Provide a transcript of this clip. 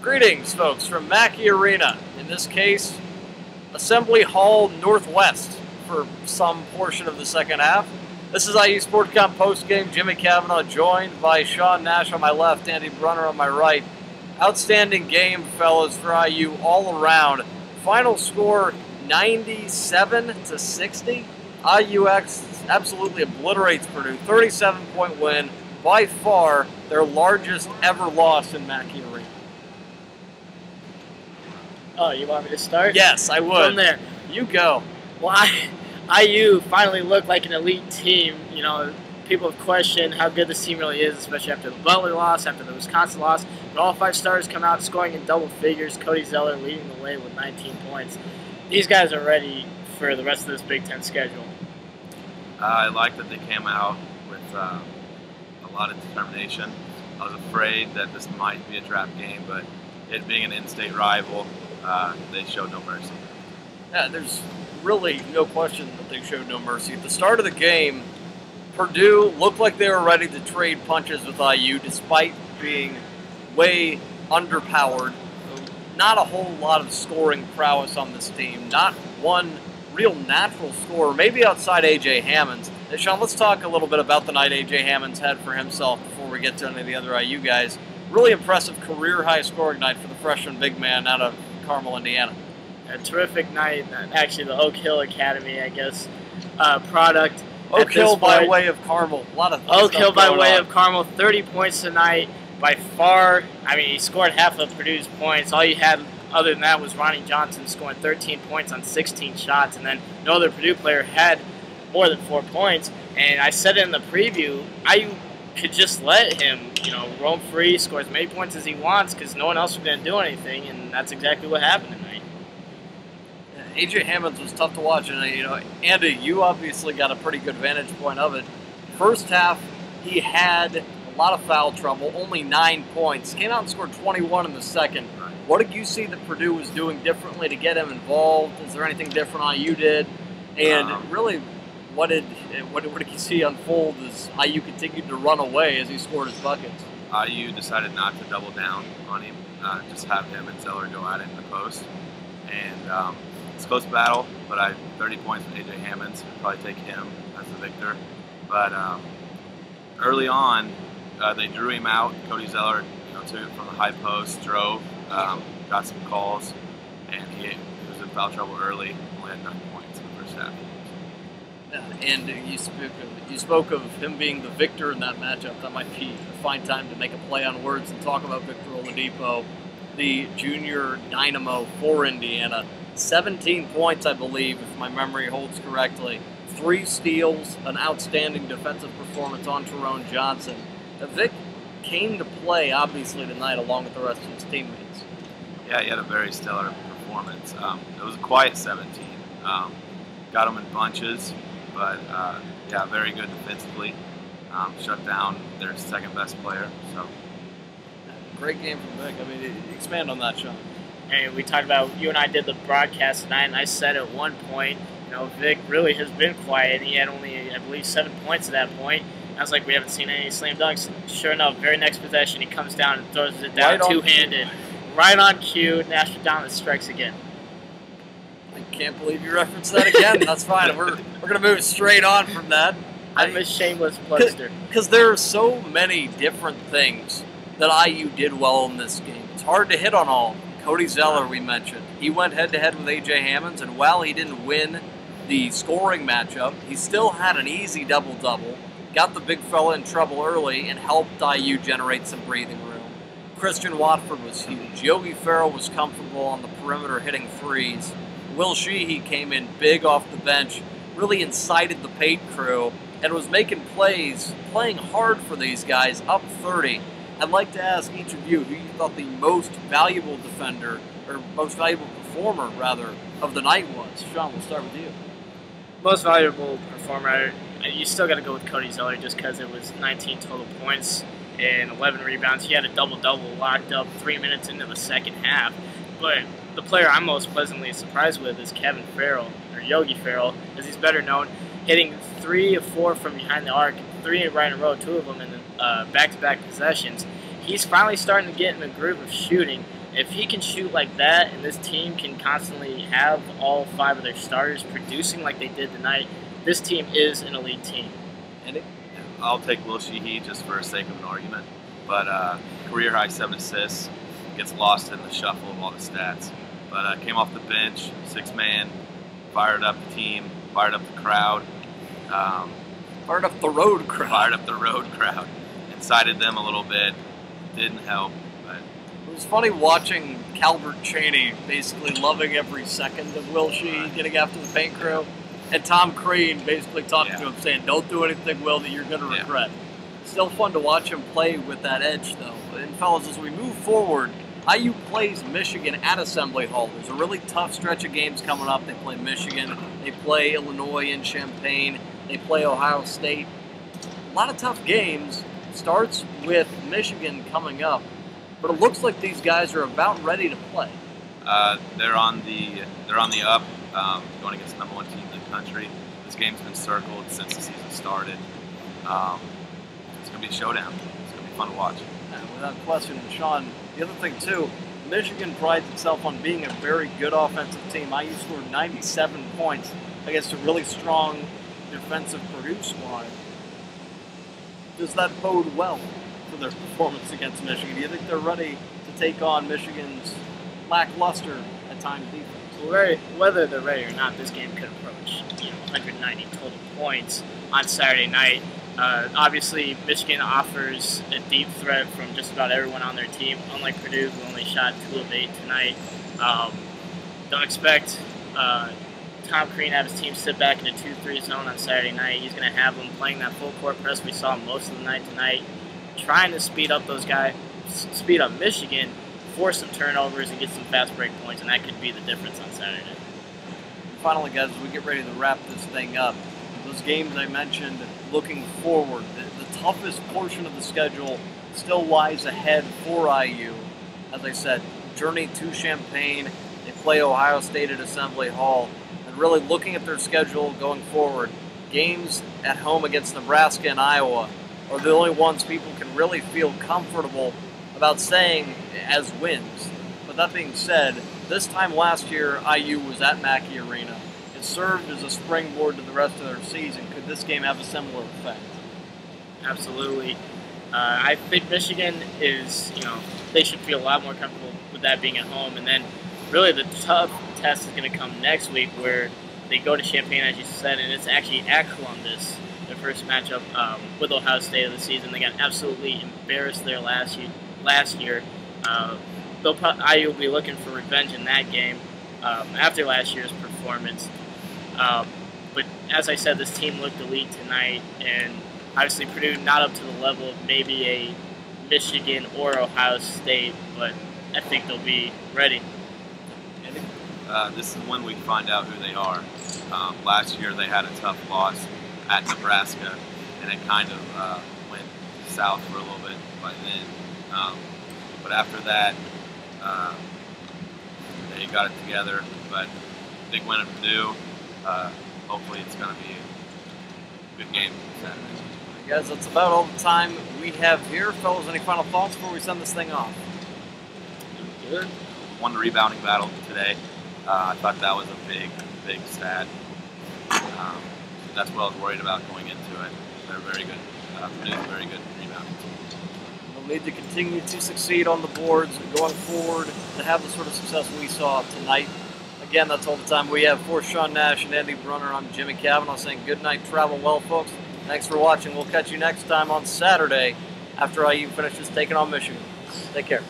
Greetings, folks, from Mackey Arena. In this case, Assembly Hall Northwest for some portion of the second half. This is IU Sportcom postgame. Jimmy Cavanaugh joined by Sean Nash on my left, Andy Brunner on my right. Outstanding game, fellas, for IU all around. Final score 97-60. IUX absolutely obliterates Purdue. 37-point win, by far their largest ever loss in Mackey Arena. Oh, you want me to start? Yes, I would. From there. You go. Well, IU finally looked like an elite team. You know, people have questioned how good this team really is, especially after the Butler loss, after the Wisconsin loss. But all five starters come out scoring in double figures. Cody Zeller leading the way with 19 points. These guys are ready for the rest of this Big Ten schedule. I like that they came out with a lot of determination. I was afraid that this might be a trap game, but it being an in-state rival, they showed no mercy. Yeah, there's really no question that they showed no mercy. At the start of the game, Purdue looked like they were ready to trade punches with IU despite being way underpowered. Not a whole lot of scoring prowess on this team. Not one real natural scorer, maybe outside A.J. Hammons. Hey, Sean, let's talk a little bit about the night A.J. Hammons had for himself before we get to any of the other IU guys. Really impressive career-high scoring night for the freshman big man out of Carmel, Indiana. A terrific night. Actually, the Oak Hill Academy, I guess, product. Oak Hill by way of Carmel. A lot of Oak Hill by way of Carmel. 30 points tonight. By far, I mean, he scored half of Purdue's points. All you had other than that was Ronnie Johnson scoring 13 points on 16 shots, and then no other Purdue player had more than 4 points. And I said it in the preview, IU could just let him, roam free, score as many points as he wants because no one else was going to do anything, and that's exactly what happened tonight. A.J. Hammons was tough to watch, and Andy, you obviously got a pretty good vantage point of it. First half, he had a lot of foul trouble, only 9 points. Came out and scored 21 in the second. What did you see that Purdue was doing differently to get him involved? Is there anything different IU did? And really, what did you see unfold as IU continued to run away as he scored his buckets? IU decided not to double down on him, just have him and Zeller go at it in the post. And it's a close battle, but 30 points from A.J. Hammons. I'd probably take him as the victor. But early on, they drew him out. Cody Zeller took it from the high post, drove, got some calls, and he was in foul trouble early. Only had 9 points in the first half. And you spoke of him being the victor in that matchup. That might be a fine time to make a play on words and talk about Victor Oladipo, the junior dynamo for Indiana. 17 points, I believe, if my memory holds correctly. 3 steals, an outstanding defensive performance on Tyrone Johnson. Vic came to play, obviously, tonight along with the rest of his teammates. Yeah, he had a very stellar performance. It was a quiet 17. Got him in bunches, but yeah, very good defensively. Shut down their second best player. So great game from Vic. I mean, expand on that, Sean. And we talked about, you and I did the broadcast tonight, and I said at one point, Vic really has been quiet. He had only, I believe, 7 points at that point. I was like, we haven't seen any slam dunks. Sure enough, very next possession, he comes down and throws it down two-handed. Right on cue, Nash strikes again. I can't believe you referenced that again. That's fine. We're going to move straight on from that. I'm a shameless plugster. Because there are so many different things that IU did well in this game. It's hard to hit on all. Cody Zeller, we mentioned. He went head-to-head with A.J. Hammons, and while he didn't win the scoring matchup, he still had an easy double-double, got the big fella in trouble early, and helped IU generate some breathing room. Christian Watford was huge. Yogi Ferrell was comfortable on the perimeter hitting threes. Will Sheehy came in big off the bench, really incited the Pate crew, and was making plays, playing hard for these guys, up 30. I'd like to ask each of you who you thought the most valuable defender, or most valuable performer, rather, of the night was. Sean, we'll start with you. Most valuable performer, you still got to go with Cody Zeller just because it was 19 total points and 11 rebounds. He had a double-double locked up 3 minutes into the second half. But the player I'm most pleasantly surprised with is Kevin Farrell, or Yogi Ferrell, as he's better known, hitting 3 of 4 from behind the arc, 3 right in a row, 2 of them in the back-to-back possessions. he's finally starting to get in the groove of shooting. If he can shoot like that, and this team can constantly have all 5 of their starters producing like they did tonight, this team is an elite team. And I'll take Will Sheehy just for the sake of an argument, but career high 7 assists, gets lost in the shuffle of all the stats. But came off the bench, 6-man, fired up the team, fired up the crowd. Fired up the road crowd. Fired up the road crowd. Incited them a little bit. Didn't help. But it was funny watching Calvert Chaney basically loving every second of Will Sheehy getting after the paint crew, and Tom Crean basically talking to him saying, "Don't do anything, Will, that you're going to regret." Still fun to watch him play with that edge, though. And fellas, as we move forward, IU plays Michigan at Assembly Hall. There's a really tough stretch of games coming up. They play Michigan, they play Illinois in Champaign, they play Ohio State. A lot of tough games. Starts with Michigan coming up, but it looks like these guys are about ready to play. They're on the up, going against the #1 team in the country. This game's been circled since the season started. It's going to be a showdown. It's going to be fun to watch. And without question, and Sean, the other thing too, Michigan prides itself on being a very good offensive team. IU scored 97 points against a really strong defensive Purdue squad. Does that bode well for their performance against Michigan? Do you think they're ready to take on Michigan's lackluster at times defense? Well, whether they're ready or not, this game could approach 190 total points on Saturday night. Obviously, Michigan offers a deep threat from just about everyone on their team. Unlike Purdue, who only shot 2 of 8 tonight. Don't expect Tom Crean have his team sit back in a 2-3 zone on Saturday night. He's going to have them playing that full court press we saw most of the night tonight, trying to speed up Michigan, force some turnovers, and get some fast break points, and that could be the difference on Saturday. And finally, guys, as we get ready to wrap this thing up, those games I mentioned, looking forward, the toughest portion of the schedule still lies ahead for IU. As I said, journey to Champaign, they play Ohio State at Assembly Hall. Really looking at their schedule going forward, games at home against Nebraska and Iowa are the only ones people can really feel comfortable about saying as wins. But that being said, this time last year, IU was at Mackey Arena. It served as a springboard to the rest of their season. Could this game have a similar effect? Absolutely. I think Michigan is, they should feel a lot more comfortable with that being at home. And then really the tough test is going to come next week, where they go to Champaign, as you said, and it's actually at Columbus, their first matchup with Ohio State of the season. They got absolutely embarrassed there last year. IU will be looking for revenge in that game after last year's performance. But as I said, this team looked elite tonight, and obviously Purdue not up to the level of maybe a Michigan or Ohio State, but I think they'll be ready. This is when we find out who they are. Last year they had a tough loss at Nebraska, and it kind of went south for a little bit by then. But after that, they got it together. But big win at Purdue. Hopefully it's going to be a good game Saturday. Guys, that's about all the time we have here. Fellas, any final thoughts before we send this thing off? Good. Won the rebounding battle today. I thought that was a big stat. That's what I was worried about going into it. They're very good. Purdue's a very good rebounding team. We'll need to continue to succeed on the boards going forward to have the sort of success we saw tonight. Again, that's all the time we have. For Sean Nash and Andy Brunner, I'm Jimmy Cavanaugh saying good night, travel well, folks. Thanks for watching. We'll catch you next time on Saturday after IU finishes taking on Michigan. Take care.